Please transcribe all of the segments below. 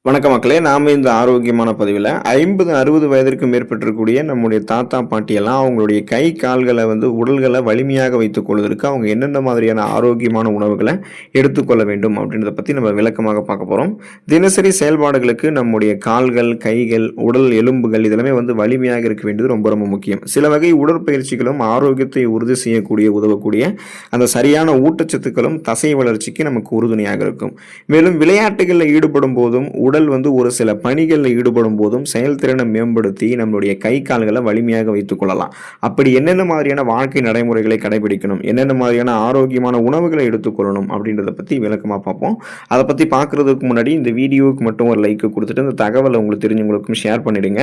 வணக்கம் மக்களே, நாம இந்த ஆரோக்கியமான பதிவில் 50-60 வயதிற்கு மேற்பட்டிருக்கக்கூடிய நம்முடைய தாத்தா பாட்டியெல்லாம் அவங்களுடைய கை கால்களை உடல்களை வலிமையாக வைத்துக் கொள்வதற்கு அவங்க என்னென்ன மாதிரியான ஆரோக்கியமான உணவுகளை எடுத்துக்கொள்ள வேண்டும் அப்படின்றத பற்றி நம்ம விளக்கமாக பார்க்க போகிறோம். தினசரி செயல்பாடுகளுக்கு நம்முடைய கால்கள், கைகள், உடல் எலும்புகள் இதெல்லாமே வலிமையாக இருக்க வேண்டியது ரொம்ப ரொம்ப முக்கியம். சில வகை உடற்பயிற்சிகளும் ஆரோக்கியத்தை உறுதி செய்யக்கூடிய உதவக்கூடிய அந்த சரியான ஊட்டச்சத்துக்களும் தசை வளர்ச்சிக்கு நமக்கு உறுதுணையாக இருக்கும். மேலும் விளையாட்டுகளில் ஈடுபடும் போதும் உடல் ஒரு சில பணிகளில் ஈடுபடும் போதும் செயல்திறனை மேம்படுத்தி நம்மளுடைய கை கால்களை வலிமையாக வைத்துக் கொள்ளலாம். அப்படி என்னென்ன மாதிரியான வாழ்க்கை நடைமுறைகளை கடைபிடிக்கணும், என்னென்ன மாதிரியான ஆரோக்கியமான உணவுகளை எடுத்துக்கொள்ளணும் அப்படின்றத பற்றி விளக்கமாக பார்ப்போம். அதை பற்றி பார்க்குறதுக்கு முன்னாடி இந்த வீடியோவுக்கு மட்டும் ஒரு லைக் கொடுத்துட்டு இந்த தகவலை உங்களுக்கு தெரிஞ்சவங்களுக்கும் ஷேர் பண்ணிடுங்க.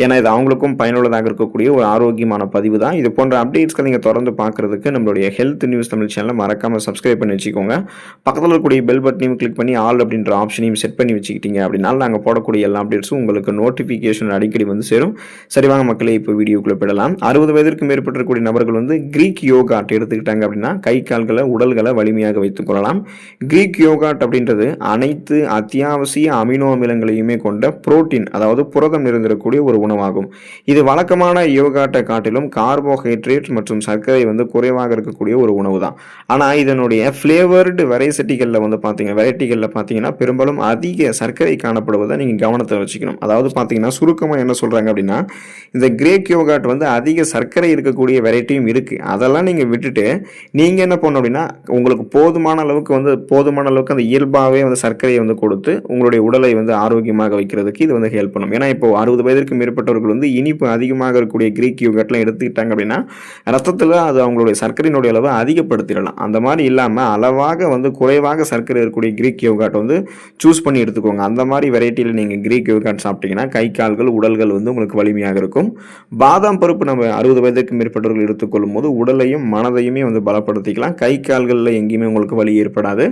ஏன்னா இது அவங்களுக்கும் பயனுள்ளதாக இருக்கக்கூடிய ஒரு ஆரோக்கியமான பதிவு தான். இது போன்ற அப்டேட்ஸ்களை நீங்கள் தொடர்ந்து பார்க்குறதுக்கு நம்மளுடைய ஹெல்த் நியூஸ் தமிழ் சேனலை மறக்காமல் சப்ஸ்கிரைப் பண்ணி வச்சுக்கோங்க. பக்கத்தில் இருக்கக்கூடிய பெல் பட்டனையும் கிளிக் பண்ணி ஆல் அப்படின்ற ஆப்ஷனையும் செட் பண்ணி வச்சுக்கிட்டீங்க அப்படின்னா நாங்கள் போடக்கூடிய எல்லா அப்டேட்ஸும் உங்களுக்கு நோட்டிஃபிகேஷன் அடிக்கடி சேரும். சரி வாங்க மக்களே, இப்போ வீடியோக்குள்ளே போயிடலாம். 60 வயதிற்கு மேற்பட்டிருக்கக்கூடிய நபர்கள் கிரீக் யோகாட் எடுத்துக்கிட்டாங்க அப்படின்னா கை கால்களை உடல்களை வலிமையாக வைத்துக் கொள்ளலாம். கிரீக் யோகாட் அப்படின்றது அனைத்து அத்தியாவசிய அமினோ அமிலங்களையுமே கொண்ட புரோட்டீன், அதாவது புரதம் நிறைந்திருக்கக்கூடிய ஒரு உணவாகும். இது வழக்கமான யோகாட்டை காட்டிலும் கார்போஹைட்ரேட் மற்றும் சர்க்கரை குறைவாக இருக்கக்கூடிய ஒரு உணவு தான். ஆனால் இதனுடைய ஃப்ளேவர்டு வெரைட்டிகளில் பார்த்தீங்கன்னா பெரும்பாலும் அதிக சர்க்கரை காணப்படுவதை நீங்கள் கவனத்தை வச்சுக்கணும். அதாவது பார்த்தீங்கன்னா சுருக்கமாக என்ன சொல்கிறாங்க அப்படின்னா, இந்த கிரேக் யோகாட் அதிக சர்க்கரை இருக்கக்கூடிய வெரைட்டியும் இருக்குது. அதெல்லாம் நீங்கள் விட்டுட்டு நீங்கள் என்ன பண்ணணும் அப்படின்னா, உங்களுக்கு போதுமான அளவுக்கு அந்த இயல்பாகவே சர்க்கரையை கொடுத்து உங்களுடைய உடலை ஆரோக்கியமாக வைக்கிறதுக்கு இது ஹெல்ப் பண்ணும். ஏன்னா இப்போ 60 வயதிற்கு மேற்பட்டவர்கள் இனிப்பு அதிகமாக இருக்கக்கூடிய கிரீக் யோகாட்லாம் எடுத்துக்கிட்டாங்க அப்படின்னா ரத்தத்தில் அது அவங்களுடைய சர்க்கரையினுடைய அளவை அதிகப்படுத்திடலாம். அந்த மாதிரி இல்லாமல் அளவாக குறைவாக சர்க்கரை இருக்கக்கூடிய கிரீக் யோகாட் சூஸ் பண்ணி எடுத்துக்கோங்க. அந்த மாதிரி வெரைட்டியில் நீங்கள் கிரீக் யோகாட் சாப்பிட்டீங்கன்னா கை கால்கள் உடல்கள் உங்களுக்கு வலிமையாக இருக்கும். பாதாம் பருப்பு நம்ம 60 வயதுக்கு மேற்பட்டவர்கள் எடுத்துக்கொள்ளும் போது உடலையும் மனதையுமே பலப்படுத்திக்கலாம். கை கால்களில் எங்கேயுமே உங்களுக்கு வலி ஏற்படாது.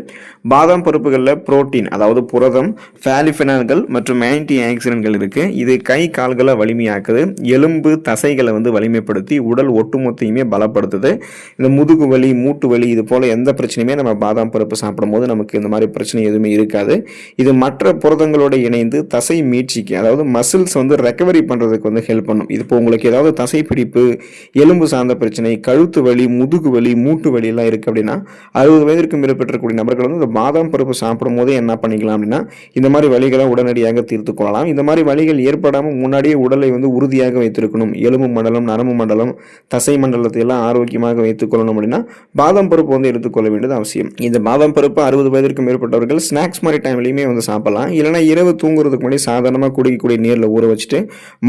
பாதாம் பருப்புகளில் புரோட்டீன், அதாவது புரதம், பாலிஃபெனால்கள் மற்றும் ஆன்டி ஆக்சிடென்ட்கள் இருக்கு. இது கை கால்களை வலிமையாக்குது. எலும்பு தசைகளை வலிமைப்படுத்தி உடல் ஒட்டுமொத்தையுமே பலப்படுத்துது. இந்த முதுகு வலி, மூட்டு வலி இது போல எந்த பிரச்சனையுமே நம்ம பாதாம் பருப்பு சாப்பிடும் போது நமக்கு இந்த மாதிரி பிரச்சனை எதுவுமே இருக்காது. இது மற்ற புரதங்களோடு இணைந்து தசை மீட்சிக்கு, அதாவது மசில்ஸ் ரெக்கவரி பண்ணுறதுக்கு ஹெல்ப் பண்ணும். இது இப்போ உங்களுக்கு ஏதாவது தசை பிடிப்பு, எலும்பு சார்ந்த பிரச்சனை, கழுத்து வலி, முதுகு வலி, மூட்டு வலி எல்லாம் இருக்குது அப்படின்னா 60 வயதிற்கு மேற்பட்டிருக்கக்கூடிய நபர்கள் இந்த பாதாம் பருப்பு சாப்பிடும் போதே என்ன பண்ணிக்கலாம் அப்படின்னா இந்த மாதிரி வலிகளை உடனடியாக தீர்த்து கொள்ளலாம். இந்த மாதிரி வலிகள் ஏற்படாமல் முன்னாடியே உடலை உறுதியாக வைத்திருக்கணும். எலும்பு மண்டலம், நரம்பு மண்டலம், தசை மண்டலத்தை எல்லாம் ஆரோக்கியமாக வைத்துக் கொள்ளணும் அப்படின்னா பாதாம் பருப்பு எடுத்துக்கொள்ள வேண்டியது அவசியம். இந்த பாதாம் பருப்பு 60 வயதிற்கு மேற்பட்டவர்கள் ஸ்நாக்ஸ் மாதிரி டைம்லையுமே சாப்பிடலாம். இல்லைனா இரவு தூங்குறதுக்கு முன்னாடி சாதாரணமாக குடிக்கக்கூடிய நீரில் ஊற வச்சுட்டு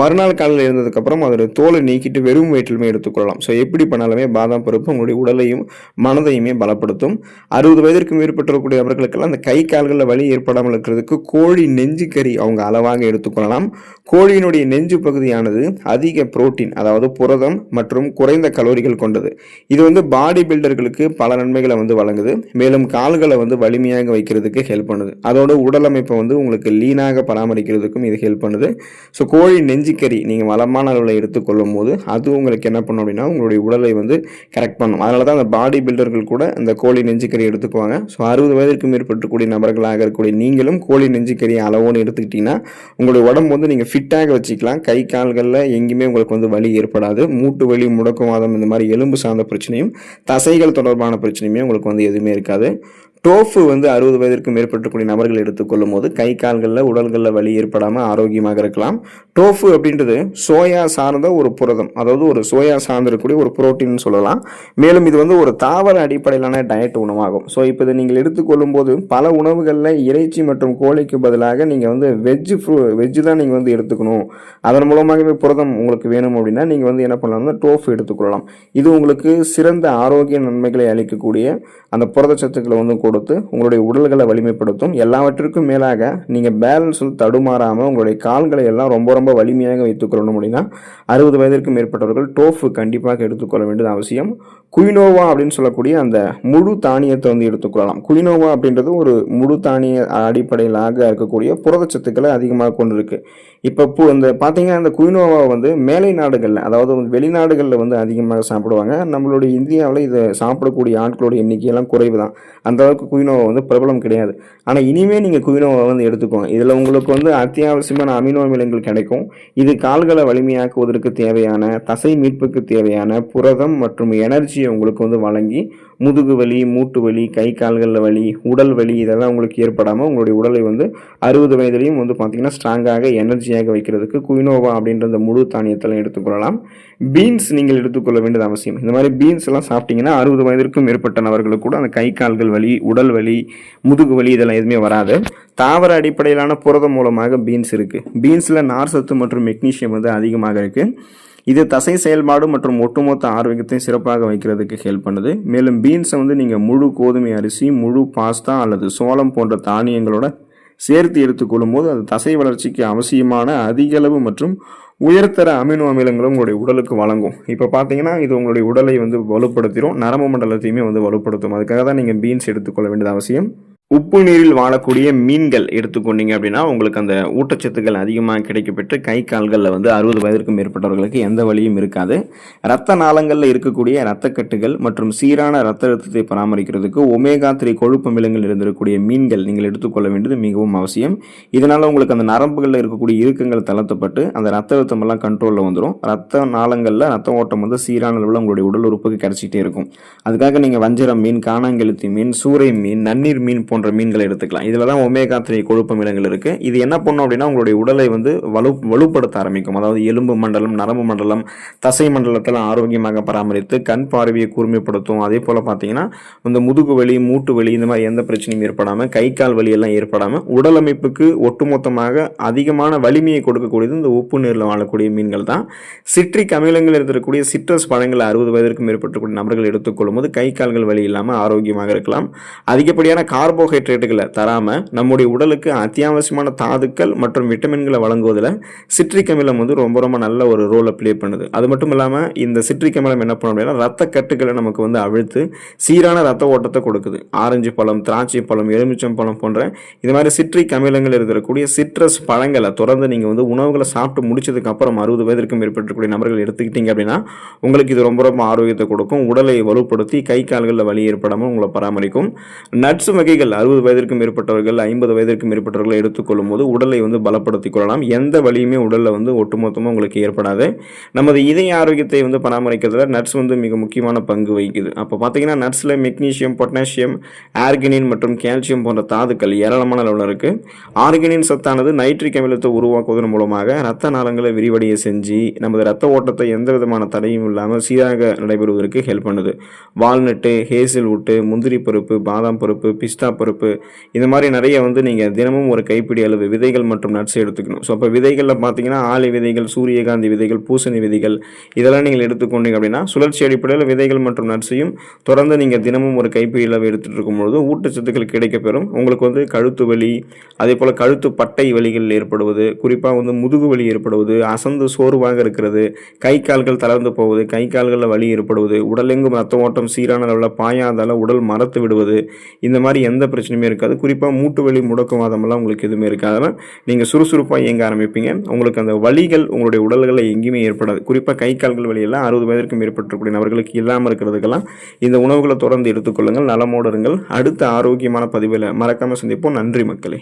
மறுநாள் காலையில் இருந்ததுக்கப்புறம் அதோட தோலை நீக்கிட்டு வெறும் வயிற்றிலுமே எடுத்துக்கொள்ளலாம். ஸோ எப்படி பண்ணாலுமே பாதாம் பருப்பு உங்களுடைய உடலையும் மனதையுமே பலப்படுத்தும். 60 வயதிற்கு மேற்பட்டிருக்கக்கூடிய அவர்களுக்கெல்லாம் அந்த கை கால்களில் வலி ஏற்படாமல் இருக்கிறதுக்கு கோழி நெஞ்சு கறி அவங்க அளவாக எடுத்துக்கொள்ளலாம். கோழியினுடைய நெஞ்சு பகுதியானது அதிக புரோட்டீன், அதாவது புரதம் மற்றும் குறைந்த கலோரிகள் கொண்டது. இது பாடி பில்டர்களுக்கு பல நன்மைகளை வழங்குது. மேலும் கால்களை வலிமையாக வைக்கிறதுக்கு ஹெல்ப் பண்ணுது. அதோட உடல் அமைப்பை உங்களுக்கு லீனாக பராமரிக்கிறதுக்கும் இது ஹெல்ப் பண்ணுது. ஸோ கோழி நெஞ்சுக்கறி நீங்கள் வளமான அளவில் எடுத்துக்கொள்ளும் போது அது உங்களுக்கு என்ன பண்ணும் அப்படின்னா உங்களுடைய உடலை கரெக்ட் பண்ணும். அதனால தான் அந்த பாடி பில்டர்கள் கூட இந்த கோழி நெஞ்சுக்கறி எடுத்துக்குவாங்க. ஸோ 60 வயதிற்கு மேற்பட்டிருக்கக்கூடிய நபர்களாக இருக்கக்கூடிய நீங்களும் கோழி நெஞ்சுக்கறி அளவோடு எடுத்துக்கிட்டிங்கன்னா உங்களுடைய உடம்பு நீங்கள் ஃபிட்டாக வச்சுக்கலாம். கை கால்களில் எங்கேயுமே உங்களுக்கு வலி ஏற்படாது. மூட்டு வலி, முடக்குவாதம், இந்த மாதிரி எலும்பு சார்ந்த பிரச்சனையும் தசைகள் தொடர்பான பிரச்சனையுமே உங்களுக்கு எதுவுமே இருக்காது. டோஃபு 60 வயதிற்கு மேற்பட்டக்கூடிய நபர்கள் எடுத்துக்கொள்ளும் போது கை கால்களில் உடல்களில் வலி ஏற்படாமல் ஆரோக்கியமாக இருக்கலாம். டோஃபு அப்படின்றது சோயா சார்ந்த ஒரு புரதம், அதாவது ஒரு சோயா சார்ந்திருக்கக்கூடிய ஒரு புரோட்டீன் சொல்லலாம். மேலும் இது ஒரு தாவர அடிப்படையிலான டயட் உணவாகும். ஸோ இப்போ இதை நீங்கள் எடுத்துக்கொள்ளும் போது பல உணவுகளில் இறைச்சி மற்றும் கோழிக்கு பதிலாக நீங்கள் வெஜ்ஜு தான் நீங்கள் எடுத்துக்கணும். அதன் மூலமாகவே புரதம் உங்களுக்கு வேணும் அப்படின்னா நீங்கள் என்ன பண்ணலாம்னா டோஃபு எடுத்துக்கொள்ளலாம். இது உங்களுக்கு சிறந்த ஆரோக்கிய நன்மைகளை அளிக்கக்கூடிய அந்த புரதச்சத்துக்களை கொடுத்து உங்களுடைய உடல்களை வலிமைப்படுத்தும். எல்லாவற்றிற்கும் மேலாக நீங்கள் பேலன்ஸ் தடுமாறாமல் உங்களுடைய கால்களை எல்லாம் ரொம்ப ரொம்ப வலிமையாக வைத்துக்கொள்ளணும் அப்படின்னா 60 வயதிற்கு மேற்பட்டவர்கள் டோஃபு கண்டிப்பாக எடுத்துக்கொள்ள வேண்டியது அவசியம். குயினோவா அப்படின்னு சொல்லக்கூடிய அந்த முழு தானியத்தை எடுத்துக்கொள்ளலாம். குயினோவா அப்படின்றது ஒரு முழு தானிய அடிப்படையிலாக இருக்கக்கூடிய புரதச்சத்துக்களை அதிகமாக கொண்டிருக்கு. இப்போ இந்த பார்த்தீங்கன்னா இந்த குயினோவா மேலை நாடுகளில், அதாவது அதிகமாக சாப்பிடுவாங்க. நம்மளுடைய இந்தியாவில் இதை சாப்பிடக்கூடிய ஆட்களுடைய எண்ணிக்கையெல்லாம் குறைவு தான். அந்த அளவுக்கு அளவுக்கு குயினோவா வந்து பிரபலம் கிடையாது. ஆனால் இனிமேல் நீங்கள் குயினோவா வந்து எடுத்துக்கோங்க. இதில் உங்களுக்கு வந்து அத்தியாவசியமான அமினோ அமிலங்கள் கிடைக்கும். இது கால்களை வலிமையாக்குவதற்கு தேவையான, தசை மீட்புக்கு தேவையான புரதம் மற்றும் எனர்ஜியை உங்களுக்கு வந்து வழங்கி முதுகு வலி, மூட்டு வலி, கை கால்களில் வலி, உடல் வலி இதெல்லாம் உங்களுக்கு ஏற்படாமல் உங்களுடைய உடலை வந்து 60 வயதிலையும் வந்து பார்த்தீங்கன்னா ஸ்ட்ராங்காக எனர்ஜியாக வைக்கிறதுக்கு குயினோவா அப்படின்ற இந்த முழு தானியத்தெல்லாம் எடுத்துக்கொள்ளலாம். பீன்ஸ் நீங்கள் எடுத்துக்கொள்ள வேண்டியது அவசியம். இந்த மாதிரி பீன்ஸ் எல்லாம் சாப்பிட்டீங்கன்னா 60 வயதிற்கும் மேற்பட்ட நபர்களுக்கு கூட அந்த கை கால்கள் வலி, உடல் வலி, முதுகு வலி இதெல்லாம் எதுவுமே வராது. தாவர அடிப்படையிலான புரதம் மூலமாக பீன்ஸ் இருக்குது. பீன்ஸில் நார் சத்து மற்றும் மெக்னீசியம் வந்து அதிகமாக இருக்குது. இது தசை செயல்பாடு மற்றும் ஒட்டுமொத்த ஆரோக்கியத்தை சிறப்பாக வைக்கிறதுக்கு ஹெல்ப் பண்ணுது. மேலும் பீன்ஸை வந்து நீங்கள் முழு கோதுமை அரிசி, முழு பாஸ்தா அல்லது சோளம் போன்ற தானியங்களோட சேர்த்து எடுத்துக்கொள்ளும் போது அது தசை வளர்ச்சிக்கு அவசியமான அதிக அளவு மற்றும் உயர்தர அமினோ அமிலங்களும் உங்களுடைய உடலுக்கு வழங்கும். இப்போ பார்த்தீங்கன்னா இது உங்களுடைய உடலை வந்து வலுப்படுத்திடும், நரம்பு மண்டலத்தையுமே வந்து வலுப்படுத்தும். அதுக்காக தான் நீங்கள் பீன்ஸ் எடுத்துக்கொள்ள வேண்டியது அவசியம். உப்பு நீரில் வாழக்கூடிய மீன்கள் எடுத்துக்கொண்டீங்க அப்படின்னா உங்களுக்கு அந்த ஊட்டச்சத்துக்கள் அதிகமாக கிடைக்கப்பெற்று கை கால்களில் வந்து 60 வயதிற்கும் மேற்பட்டவர்களுக்கு எந்த வலியும் இருக்காது. இரத்த நாளங்களில் இருக்கக்கூடிய இரத்தக்கட்டுகள் மற்றும் சீரான இரத்த அழுத்தத்தை பராமரிக்கிறதுக்கு ஒமேகா 3 கொழுப்பு அமிலங்கள் இருந்திருக்கக்கூடிய மீன்கள் நீங்கள் எடுத்துக்கொள்ள வேண்டியது மிகவும் அவசியம். இதனால் உங்களுக்கு அந்த நரம்புகளில் இருக்கக்கூடிய இறுக்கங்கள் தளர்த்தப்பட்டு அந்த இரத்த அழுத்தம் எல்லாம் கண்ட்ரோலில் வந்துடும். இரத்த நாளங்களில் இரத்த ஓட்டம் வந்து சீரான அளவில் உங்களுடைய உடல் உறுப்புக்கு கிடைச்சிக்கிட்டே இருக்கும். அதுக்காக நீங்கள் வஞ்சரம் மீன், காணாங்கெழுத்தி மீன், சூறை மீன், நன்னீர் மீன் போன்ற மீன்களை எடுத்துக்கலாம். இதில் தான் ஒமேகா 3 கொழுப்பு அமிலங்கள் இருக்குது. இது என்ன பண்ணும் அப்படின்னா உங்களுடைய உடலை வந்து வலுப்படுத்த ஆரம்பிக்கும். அதாவது எலும்பு மண்டலம், நரம்பு மண்டலம், தசை மண்டலத்தில் ஆரோக்கியமாக பராமரித்து கண் பார்வையை கூர்மைப்படுத்தும். அதே போல் பார்த்தீங்கன்னா இந்த முதுகு வலி, மூட்டு வலி இந்த மாதிரி எந்த பிரச்சனையும் ஏற்படாமல், கை கால் வலி எல்லாம் ஏற்படாமல் உடல் அமைப்புக்கு ஒட்டுமொத்தமாக அதிகமான வலிமையை கொடுக்கக்கூடியது இந்த உப்பு நீரில் வாழக்கூடிய மீன்கள் தான். சிட்ரிக் அமிலங்கள் இருக்கக்கூடிய சிட்ரஸ் பழங்களை 60 வயதிற்கு மேற்பட்டக்கூடிய நபர்கள் எடுத்துக்கொள்ளும் போது கை கால்கள் வலி இல்லாமல் ஆரோக்கியமாக இருக்கலாம். அதிகப்படியான கார்போஹைட்ரேட்டுகளை தராமல் நம்முடைய உடலுக்கு அத்தியாவசியமான தாதுக்கள் மற்றும் விட்டமின்களை வழங்குவதில் சிட்ரிக் அமிலம் வந்து ரொம்ப ரொம்ப நல்ல ஒரு ரோலை ப்ளே பண்ணுது. அது மட்டும் இல்லாமல் இந்த சிட்ரிக் அமிலம் என்ன பண்ணும் அப்படின்னா ரத்த கட்டுகளை நமக்கு வந்து அழுத்து சீரான ரத்த ஓட்டத்தை கொடுக்குது. ஆரஞ்சு பழம், திராட்சை பழம், எலுமிச்சம் பழம் போன்ற இது மாதிரி சிட்ரிக் அமிலங்கள் இருக்கக்கூடிய சிட்ரஸ் பழங்களை தொடர்ந்து நீங்கள் வந்து உணவுகளை சாப்பிட்டு முடிச்சதுக்கு அப்புறம் 60 வயதிற்கு மேற்பட்டக்கூடிய நபர்கள் எடுத்துக்கிட்டீங்க அப்படின்னா உங்களுக்கு இது ரொம்ப ரொம்ப ஆரோக்கியத்தை கொடுக்கும். உடலை வலுப்படுத்தி கை கால்களில் வலி ஏற்படாமல் உங்களை பராமரிக்கும். நட்ஸ் வகைகள் 60 வயதிற்கு மேற்பட்டவர்கள், 50 வயதிற்கு மேற்பட்டவர்களை எடுத்துக்கொள்ளும் போது உடலை வந்து பலப்படுத்திக் கொள்ளலாம். எந்த வலியுமே உடலில் வந்து ஒட்டுமொத்தமாக உங்களுக்கு ஏற்படாது. நமது இதய ஆரோக்கியத்தை வந்து பராமரிக்கிறதுல நட்ஸ் வந்து மிக முக்கியமான பங்கு வகிக்குது. அப்போ பார்த்தீங்கன்னா நட்ஸில் மெக்னீசியம், பொட்டாசியம், ஆர்கினின் மற்றும் கால்சியம் போன்ற தாதுக்கள் ஏராளமான அளவில் இருக்குது. ஆர்கினின் சத்தானது நைட்ரிக் அமிலத்தை உருவாக்குவதன் மூலமாக ரத்த நாளங்களை விரிவடைய செஞ்சு நமது ரத்த ஓட்டத்தை எந்த விதமான தடையும் இல்லாமல் சீராக நடைபெறுவதற்கு ஹெல்ப் பண்ணுது. வால்நட்டு, ஹேசில்வுட்டு, முந்திரி பருப்பு, பாதாம் பருப்பு, பிஸ்தா பருப்பு இந்த மாதிரி நிறைய வந்து நீங்கள் தினமும் ஒரு கைப்பிடி அளவு விதைகள் மற்றும் நட்ஸ் எடுத்துக்கணும். ஸோ அப்போ விதைகளில் பார்த்தீங்கன்னா ஆளி விதைகள், சூரியகாந்தி விதைகள், பூசணி விதைகள் இதெல்லாம் நீங்கள் எடுத்துக்கொண்டீங்க அப்படின்னா சுழற்சி அடிப்படையில் விதைகள் மற்றும் நட்ஸையும் தொடர்ந்து நீங்கள் தினமும் ஒரு கைப்பிடி அளவு எடுத்துகிட்டு இருக்கும்பொழுது ஊட்டச்சத்துக்கள் கிடைக்கப்பெறும். உங்களுக்கு வந்து கழுத்து வலி, அதே போல் கழுத்து பட்டை வலிகள் ஏற்படுவது, குறிப்பாக வந்து முதுகு வலி ஏற்படுவது, அசந்து சோர்வாக இருக்கிறது, கை கால்கள் தளர்ந்து போவது, கை கால்களில் வலி ஏற்படுவது, உடலெங்கும் ரத்த ஓட்டம் சீரான அளவில் பாயாதால உடல் மரத்து விடுவது இந்த மாதிரி எந்த பிரச்சனையுமே இருக்காது. குறிப்பாக மூட்டு வலி, முடக்குவாதமெல்லாம் உங்களுக்கு எதுவுமே இருக்காது. நீங்கள் சுறுசுறுப்பாக இயங்க ஆரம்பிப்பீங்க. உங்களுக்கு அந்த வலிகள் உங்களுடைய உடல்களில் எங்கேயுமே ஏற்படாது. குறிப்பாக கை கால்கள் வலியெல்லாம் 60 வயதிற்கு மேற்பட்டக்கூடிய நபர்களுக்கு இல்லாமல் இருக்கிறதுக்கெல்லாம் இந்த உணவுகளை தொடர்ந்து எடுத்துக்கொள்ளுங்கள். நலமோடு இருங்கள். அடுத்த ஆரோக்கியமான பதிவில் மறக்காமல் சந்திப்போம். நன்றி மக்களே.